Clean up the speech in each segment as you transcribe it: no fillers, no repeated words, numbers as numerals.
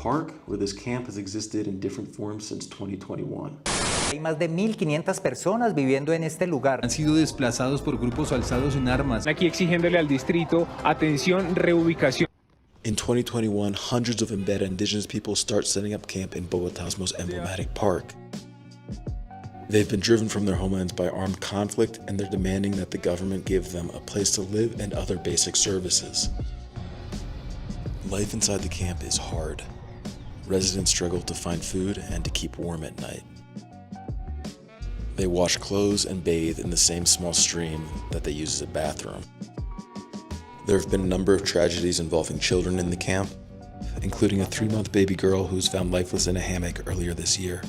Park, where this camp has existed in different forms since 2021. Hay más de 1.500 personas viviendo en este lugar. Han sido desplazados por grupos alzados en armas. Aquí exigiéndole al distrito atención, reubicación. In 2021, hundreds of Mbera indigenous people start setting up camp in Bogotà's most emblematic park. They've been driven from their homelands by armed conflict, and they're demanding that the government give them a place to live and other basic services. Life inside the camp is hard. Residents struggle to find food and to keep warm at night. They wash clothes and bathe in the same small stream that they use as a bathroom. There have been a number of tragedies involving children in the camp, including a 3-month baby girl who was found lifeless in a hammock earlier this year.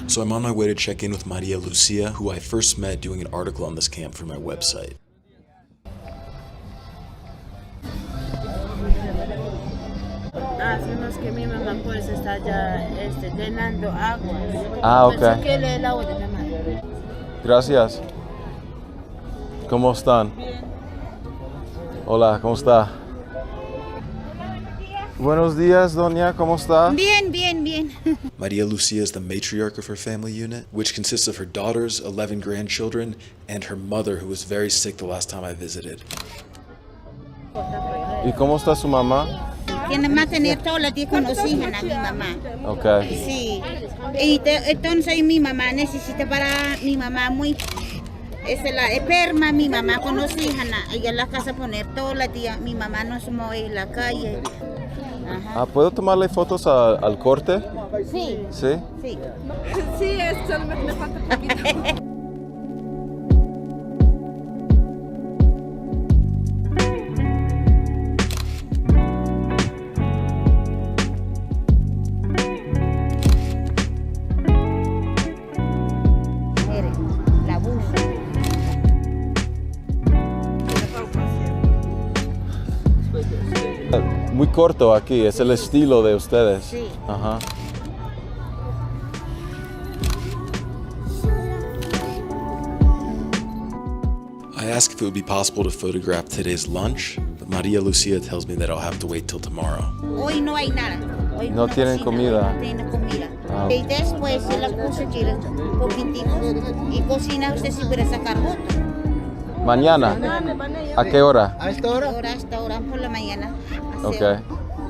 So I'm on my way to check in with Maria Lucia, who I first met doing an article on this camp for my website. Hacemos que mi mamá pues está ya llenando agua. Ah, ok. Pues, ¿qué le el agua de la madre? Gracias. ¿Cómo están? Bien. Hola, ¿cómo está? Buenos días, doña, ¿cómo está? Bien, bien, bien. Maria Lucia is the matriarch of her family unit, which consists of her daughters, 11 grandchildren, and her mother, who was very sick the last time I visited. ¿Y cómo está su mamá? Tiene más tener todos los días con los hijos a mi mamá. Ok. Sí. Y entonces mi mamá necesita para mi mamá muy... Es la enferma, mi mamá con los hijos, ella en la casa poner todos los días. Mi mamá no se mueve en la calle. Ajá. Ah, ¿puedo tomarle fotos al corte? Sí. ¿Sí? Sí. Sí, es solamente me falta poquito. Muy corto aquí, es el estilo de ustedes. Sí. Ajá. I ask if it would be possible to photograph today's lunch, but Maria Lucia tells me that I'll have to wait till tomorrow. Hoy no hay nada. Hoy No tienen comida. No tienen comida. Ah. Y después se la puse aquí un poquitico y cocina usted si quiere sacar fotos. Mañana. ¿A qué hora? ¿A esta hora? A esta hora por la mañana. Ok.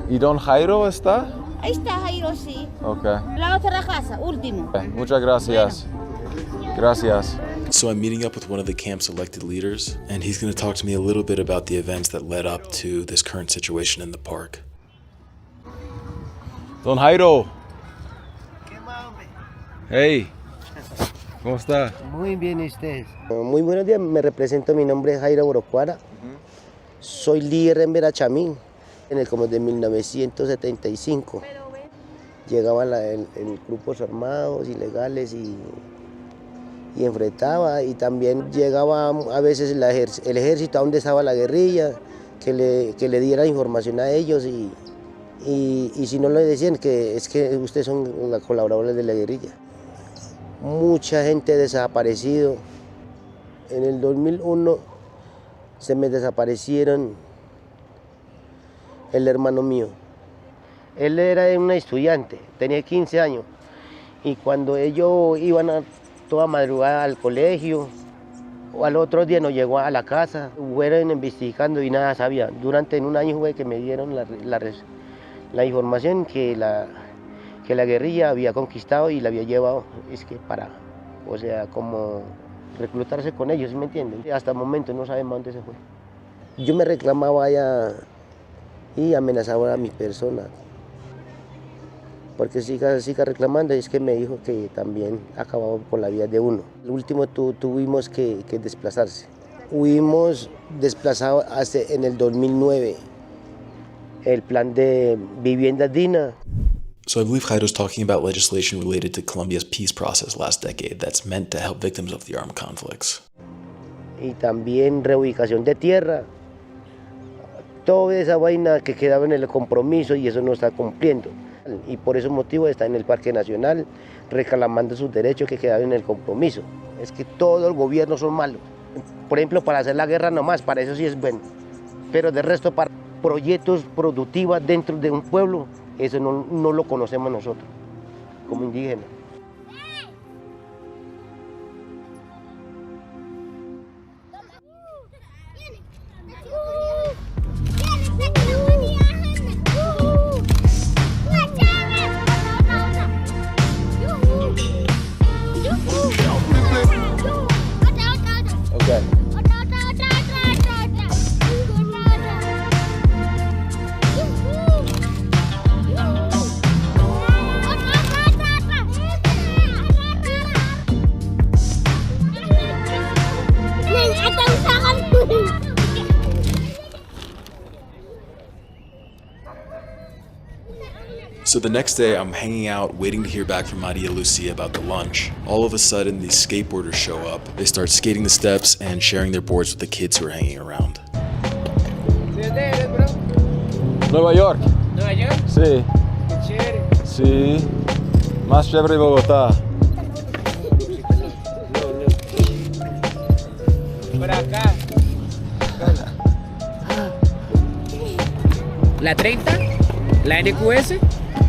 ¿Y don Jairo está? Ahí está Jairo, sí. Ok. La otra casa, último. Muchas gracias. Gracias. So I'm meeting up with one of the camp's elected leaders, and he's going to talk to me a little bit about the events that led up to this current situation in the park. Don Jairo. Hey. ¿Cómo está? Muy bien, ¿y ustedes? Muy buenos días, me represento, mi nombre es Jairo Borocuara. Soy líder en Verachamín, como de 1975. Llegaban grupos armados, ilegales y enfrentaba, y también llegaba a veces el ejército a donde estaba la guerrilla, que le diera información a ellos y si no le decían que es que ustedes son los colaboradores de la guerrilla. Mucha gente desaparecido. En el 2001 se me desaparecieron el hermano mío. Él era un estudiante, tenía 15 años, y cuando ellos iban toda madrugada al colegio, o al otro día no llegó a la casa, fueron investigando y nada sabía. Durante un año fue que me dieron la información que la guerrilla había conquistado y la había llevado, o sea, como reclutarse con ellos, ¿sí me entienden? Hasta el momento no sabemos dónde se fue. Yo me reclamaba allá y amenazaba a mi persona, porque siga reclamando, y es que me dijo que también acababa por la vida de uno. El último tuvimos que desplazarse. Huimos desplazados hasta en el 2009, el plan de vivienda digna. So I believe Jairo's talking about legislation related to Colombia's peace process last decade that's meant to help victims of the armed conflicts. Y también reubicación de tierra. Toda esa vaina que quedaba en el compromiso y eso no está cumpliendo. Y por ese motivo está en el Parque Nacional reclamando sus derechos que quedaban en el compromiso. Es que todos los gobiernos son malos. Por ejemplo, para hacer la guerra nomás, para eso sí es bueno. Pero de resto para proyectos productivos dentro de un pueblo, eso no lo conocemos nosotros como indígenas. Okay. So the next day, I'm hanging out, waiting to hear back from Maria Lucia about the lunch. All of a sudden, these skateboarders show up. They start skating the steps and sharing their boards with the kids who are hanging around. Nueva York. ¿Nueva York? Sí. Qué chévere. Sí. Más chévere Bogotá. Por acá. ¿La 30? ¿La NQS?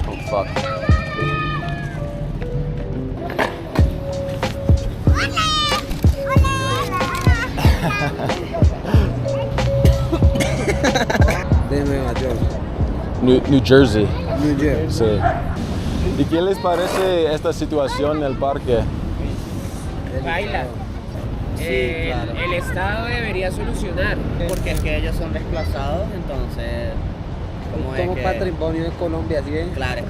Oh, fuck. De Nueva York. New Jersey. New Jersey. Sí. ¿Y qué les parece esta situación en el parque? Baila. claro. El Estado debería solucionar. Porque es que ellos son desplazados, entonces Como patrimonio de Colombia, ¿sí ven? claro.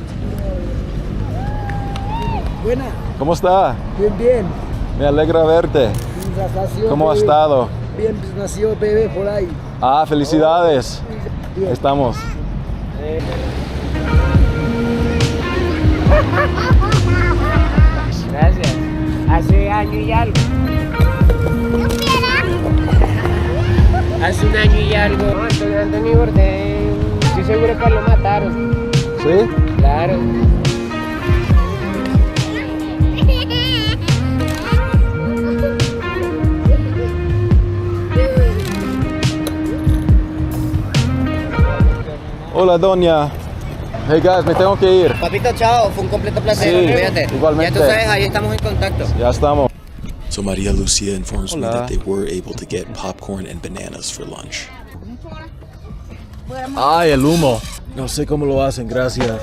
Buena, ¿Cómo está? bien, bien. Me alegra verte. Nació ¿Cómo ha bebé. estado? Bien, pues nació bebé por ahí. Ah, felicidades. Bien. Estamos. Gracias. Hace año y algo. Hace un año y algo. No, Anthony Bourdain. Estoy seguro que lo mataron. ¿Sí? Claro. Hola, doña. Hey guys, me tengo que ir. Papito, chao, fue un completo placer. Sí, Cuídate. igualmente. Ya tú sabes, ahí estamos en contacto. Ya estamos. So Maria Lucia informs me Hola. that they were able to get popcorn and bananas for lunch. Ay, el humo. No sé cómo lo hacen, gracias.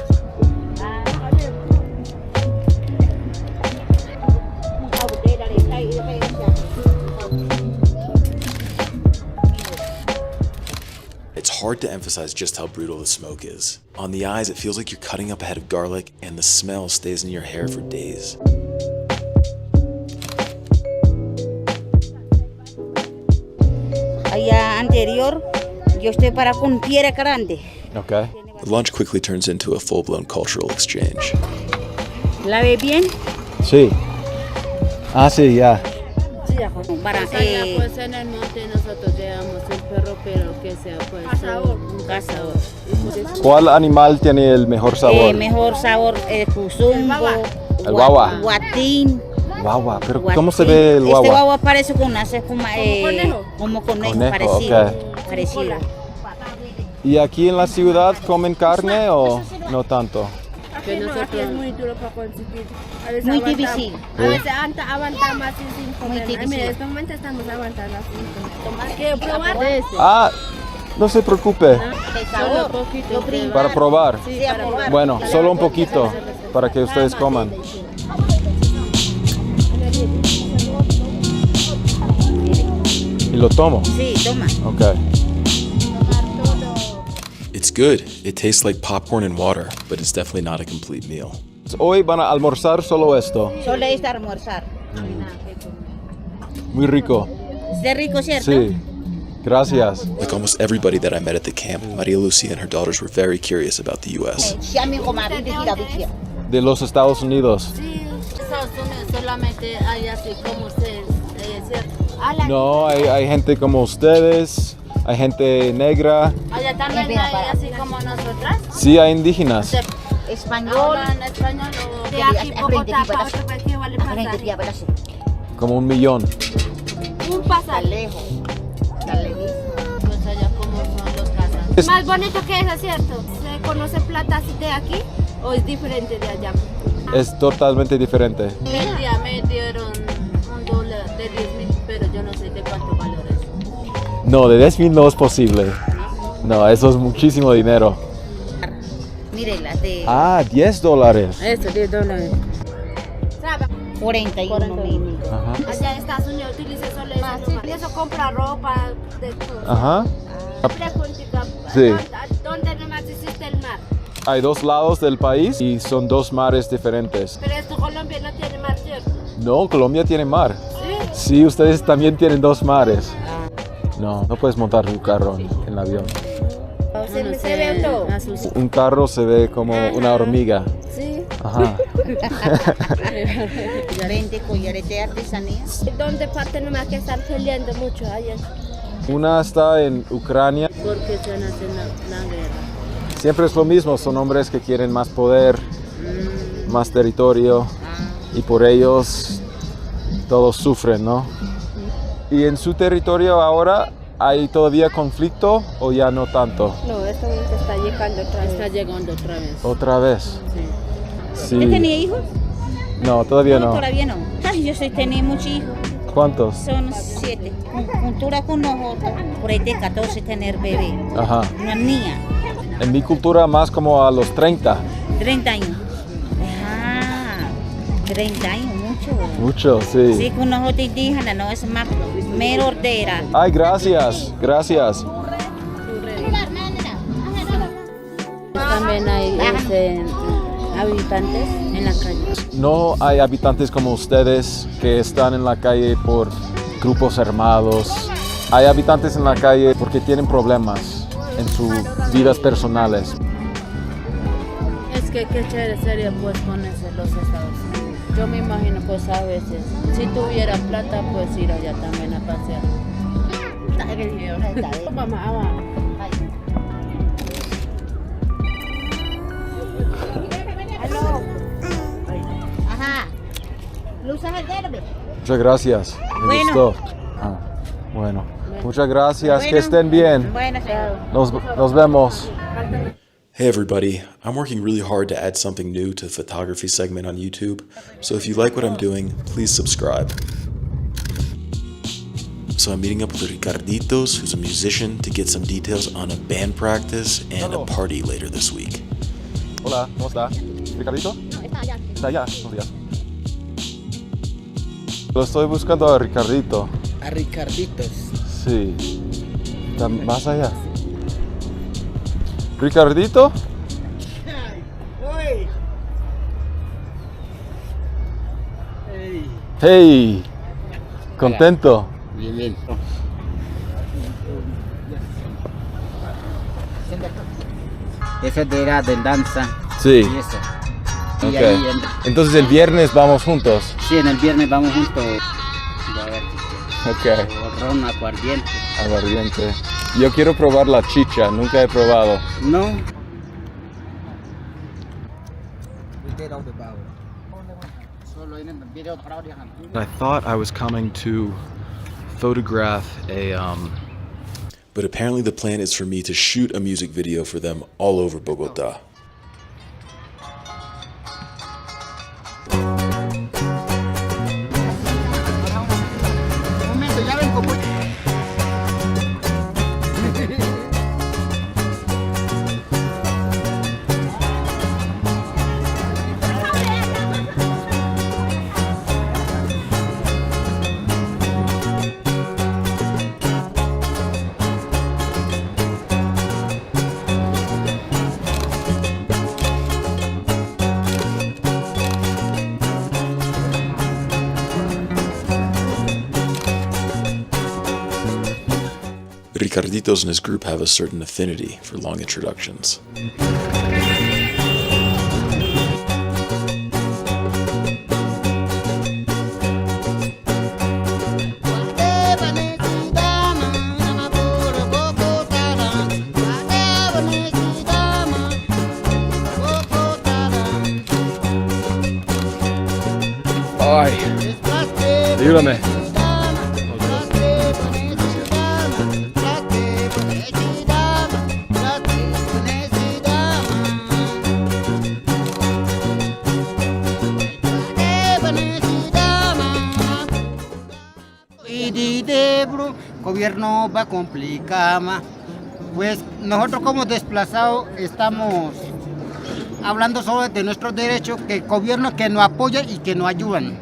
It's hard to emphasize just how brutal the smoke is. On the eyes, it feels like you're cutting up a head of garlic, and the smell stays in your hair for days. Allá anterior, yo estoy para con piedra grande. Okay. The lunch quickly turns into a full-blown cultural exchange. ¿La ve bien? Sí. Ah, sí, ya. Para, Pues en el monte nosotros llevamos el perro, pero que sea pues un cazador. ¿Cuál animal tiene el mejor sabor? mejor sabor, cuzumbo, El guagua. guatín. Guagua, pero guatín. ¿cómo se ve el Este guagua? guagua parece con una espuma, como conejo, Conejo, parecido. ok. Parecido. ¿Y aquí en la ciudad comen carne o no tanto? Que aquí es muy duro para conseguir. A veces Muy aguantamos- difícil. A veces aguantamos así sin comer. Muy difícil. Mira, en este momento estamos aguantando así sin comer. ¿Quiero probar? Ah, no se preocupe. De Solo sabor. poquito. Lo de primero. Para probar. Sí, Sí, a para probar. Bueno, solo un poquito para que ustedes coman. Y lo tomo. Sí, toma. Okay. It's good. It tastes like popcorn and water, but it's definitely not a complete meal. Hoy van a almorzar solo esto. Solo es almorzar. Muy rico. ¿Es rico, cierto? Sí. Gracias. Like almost everybody that I met at the camp, Maria Lucia and her daughters were very curious about the U.S. De los Estados Unidos. Estados Unidos solamente hay así como ustedes, ¿cierto? No, hay gente como ustedes. Hay gente negra. Allá también hay así como nosotras. Sí, hay indígenas. Español. Hablan español o de aquí Bogotá para otro país que vale pasar. Como 1 millón. Un pasaje. lejos. Está lejísimo. Pues allá como son. Más bonito que es, ¿cierto? ¿Se conoce plata así de aquí o es diferente de allá? Es totalmente diferente. El día me dieron $1 de 10,000, pero yo no sé de cuánto valor es. No, de 10,000 no es posible. No, eso es muchísimo dinero. Mire, las de Ah, $10. Eso, $10. 41.000. Ajá. Allá en Estados Unidos utiliza solo eso. Y eso compra ropa, de todo. Ajá. Preguntica, Sí. ¿dónde nomás existe el mar? Hay dos lados del país y son dos mares diferentes. Pero esto Colombia no tiene mar, ¿cierto? No, Colombia tiene mar. Sí. Sí, ustedes también tienen dos mares. No, no puedes montar un carro en el avión. Se ve todo. Un carro se ve como una hormiga. Sí. Ajá. 20 collares de artesanía. ¿Dónde parte nomás que están peleando mucho allá? Una está en Ucrania. Porque se nace la guerra. Siempre es lo mismo, son hombres que quieren más poder, más territorio y por ellos todos sufren, ¿no? ¿Y en su territorio ahora hay todavía conflicto o ya no tanto? No, esto está llegando otra vez. Está llegando otra vez. ¿Otra vez? Sí. Sí. ¿Usted tenía hijos? No, todavía no. Todavía no. Ay, yo tenía muchos hijos. ¿Cuántos? Son 7. Cultura con nosotros, por ahí de 14 tener bebé. Ajá. Una niña, En mi cultura más como a los 30. 30 años. Ah, 30 años, mucho. Mucho, sí. Sí, con nosotros indígenas, no es más mero ordera. Ay, gracias, gracias. También hay habitantes en la calle. No hay habitantes como ustedes que están en la calle por grupos armados. Hay habitantes en la calle porque tienen problemas en sus vidas personales. Es que qué chévere sería pues ponerse los Estados Unidos. Yo me imagino pues a veces, si tuviera plata pues ir allá también a pasear. Vamos. Ajá. ¿Lo usas el derbe? Muchas gracias. Me Bueno. gustó. Ah, bueno. Muchas gracias. Que Bueno. estén bien. Bueno, señor. Nos vemos. Hey everybody, I'm working really hard to add something new to the photography segment on YouTube, so if you like what I'm doing, please subscribe. So I'm meeting up with Ricarditos, who's a musician, to get some details on a band practice and a party later this week. Hola, ¿cómo está? ¿Ricardito? Está allá. Buenos días. Lo estoy buscando a Ricardito. A Ricarditos. Sí. ¿Está más allá? ¿Ricardito? Hey. ¿Contento? Bien. Ese era de danza. Sí. Y eso. Y Ok. ahí Entonces el viernes vamos juntos. sí, en el viernes vamos juntos. A ver, Ok. ron, aguardiente. Aguardiente. Yo quiero probar la chicha, nunca he probado. No. I thought I was coming to photograph but apparently the plan is for me to shoot a music video for them all over Bogota. Ricarditos and his group have a certain affinity for long introductions. Ay, ayúdame. gobierno va a complicar más. Pues nosotros como desplazados estamos hablando solo de nuestros derechos, que el gobierno que nos apoya y que nos ayudan.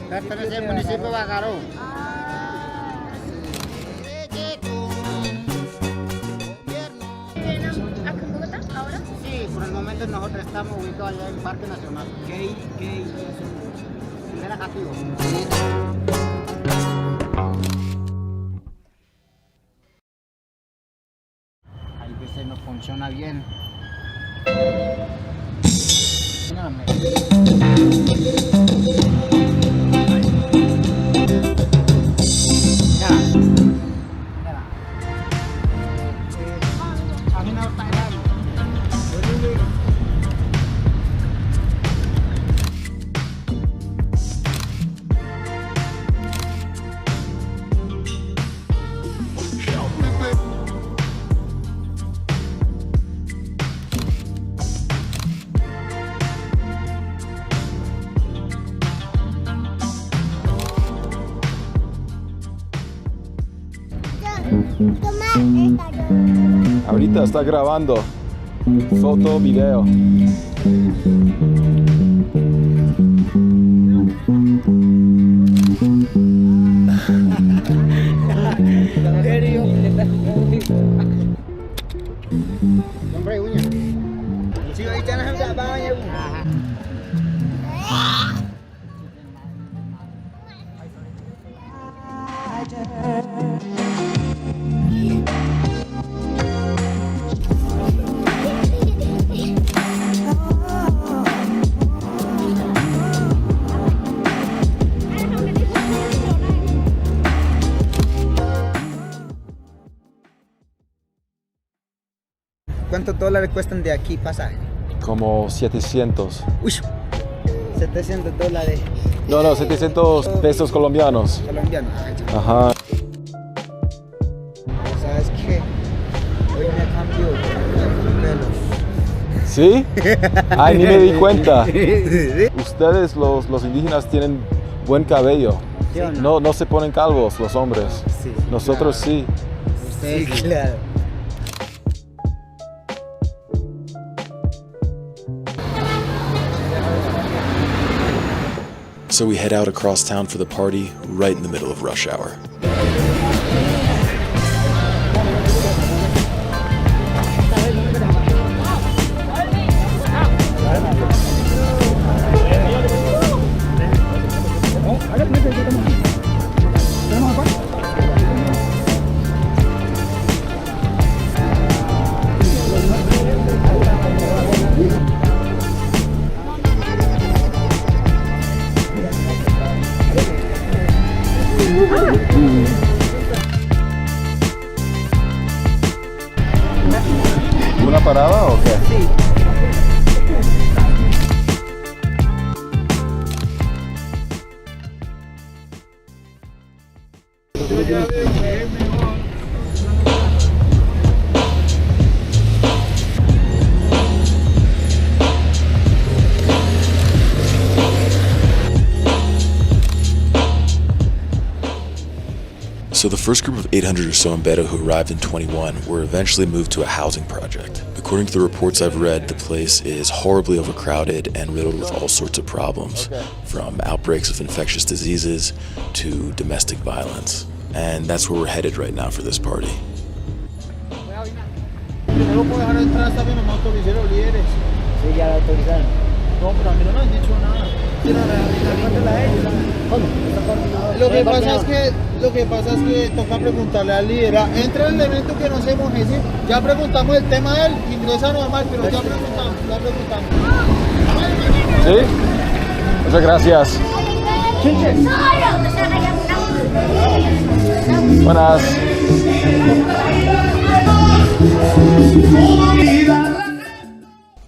Pertenece al municipio de Bagaró. ¿Acá en Bogotá ahora? Sí, por el momento nosotros estamos ubicados allá en el Parque Nacional. Primera Castigo. Ahí veces no funciona bien. Ahorita está grabando foto, video. Hombre, uña. Si hoy ya no se va ¿Cuántos dólares cuestan de aquí pasaje? Como 700. Uy, $700. No, 700 pesos colombianos. Colombianos. Ajá. ¿Sabes qué? Hoy me cambió pelos. ¿Sí? Ay, ni me di cuenta. Ustedes, los indígenas, tienen buen cabello. ¿Sí o no? No se ponen calvos los hombres. Sí, Nosotros claro. sí. Sí, claro. So we head out across town for the party right in the middle of rush hour. ¿Una parada o qué? Sí. So the first group of 800 or so Mbeto who arrived in 21 were eventually moved to a housing project. According to the reports I've read, the place is horribly overcrowded and riddled with all sorts of problems, from outbreaks of infectious diseases to domestic violence. And that's where we're headed right now for this party. No puedo dejar entrar hasta que no me autoricen los líderes. Sí, ya lo autorizaron. No, pero a mí no me han dicho nada. Lo que pasa es que toca preguntarle al líder. Entra el elemento que no se moje, ¿sí? Ya preguntamos el tema de él, ingresa normal, pero ya preguntamos. ¿Sí? Muchas gracias. Buenas.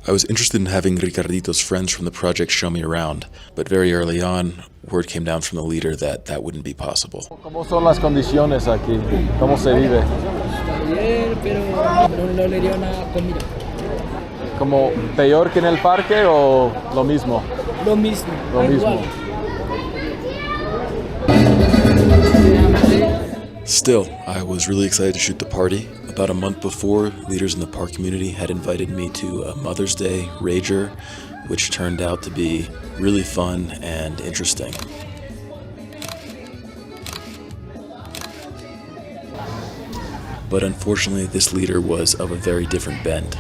I was interested in having Ricardito's friends from the project show me around, but very early on, word came down from the leader that that wouldn't be possible. ¿Cómo son las condiciones aquí? ¿Cómo se vive? Bien, pero no le dio nada comida. ¿Como peor que en el parque o lo mismo? Lo mismo. Lo mismo. Still, I was really excited to shoot the party. About a month before, leaders in the park community had invited me to a Mother's Day Rager, which turned out to be really fun and interesting. But unfortunately, this leader was of a very different bend.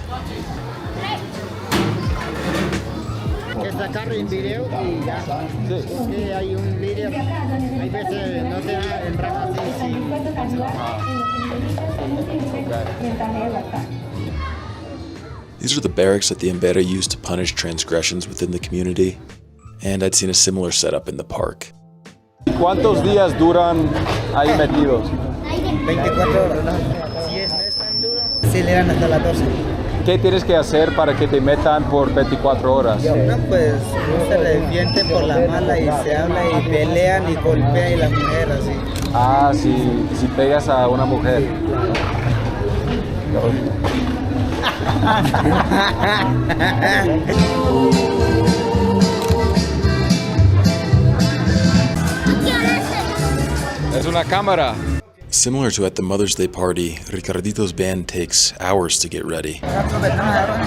Sacar en video y ya. Porque hay un líder, hay veces no se da en ramas así. These are the barracks that the Embera used to punish transgressions within the community, and I'd seen a similar setup in the park. ¿Cuántos días duran ahí metidos? 24 horas. Si no es tan duro, se le dan hasta las 12. ¿Qué tienes que hacer para que te metan por 24 horas? No, pues no se arrepiente por la mala y se habla y pelean y golpean y las mujeres así. Ah, si pegas a una mujer. Es una cámara. Similar to at the Mother's Day party, Ricardito's band takes hours to get ready.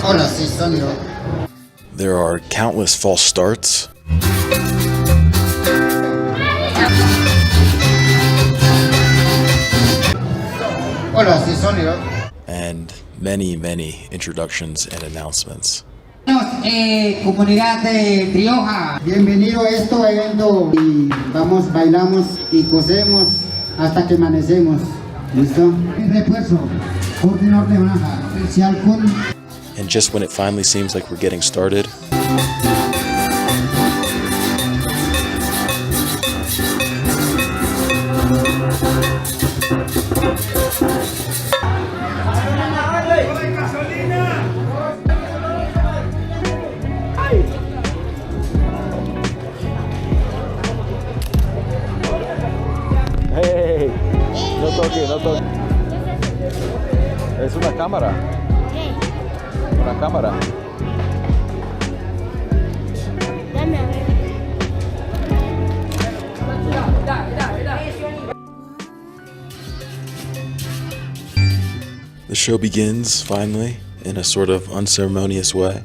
Hola, sí, son yo. There are countless false starts, Hola, sí, son yo. and many introductions and announcements. Comunidad de Rioja. Bienvenido a este evento y vamos, bailamos y cosemos hasta que amanecemos. ¿Listo? Refuerzo, coordinador de baja, especial con... And just when it finally seems like we're getting started, Hey, no toque, no toque. Es una cámara. Una cámara. Dame a ver. the show begins, finally, in a sort of unceremonious way.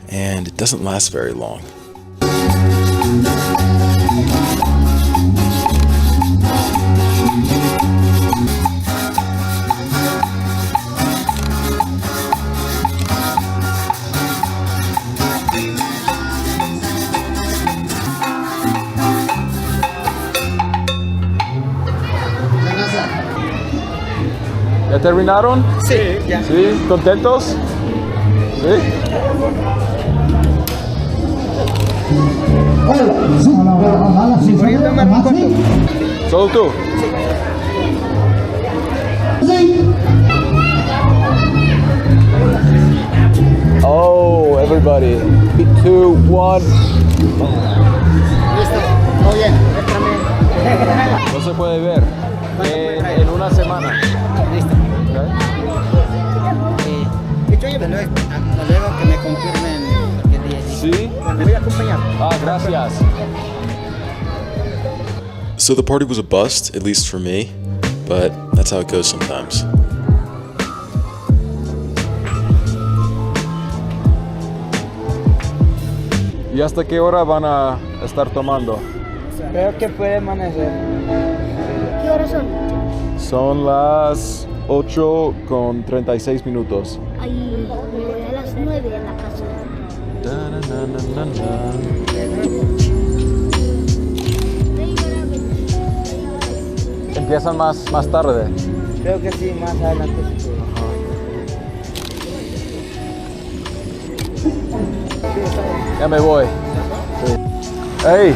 And it doesn't last very long. ¿Ya terminaron? Sí, ya. ¿Sí? ¿Contentos? ¿Sí? ¿Solo tú? Oh, everybody. 2, 1. Listo, muy bien, No se puede ver. En una semana. Listo. Luego que me confirmen qué día es. ¿Sí? Me voy a acompañar. Ah, gracias. So the party was a bust, at least for me, but that's how it goes sometimes. ¿Y hasta qué hora van a estar tomando? Creo que puede amanecer. ¿Qué horas son? Son las 8:36. Ahí me voy a las 9 en la casa. Empiezan más tarde. Creo que sí, más adelante. Ya me voy. Sí. Hey,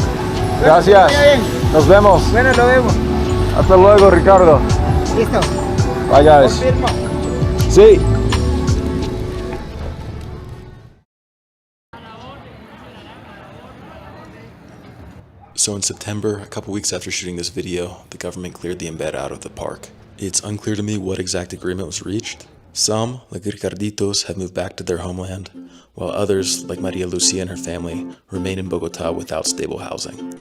Gracias. Nos vemos. Bueno, lo vemos. Hasta luego, Ricardo. Listo. Bye, guys. Confirmo. Sí. So in September, a couple weeks after shooting this video, the government cleared the embed out of the park. It's unclear to me what exact agreement was reached. Some, like Ricarditos, have moved back to their homeland, while others, like Maria Lucia and her family, remain in Bogota without stable housing.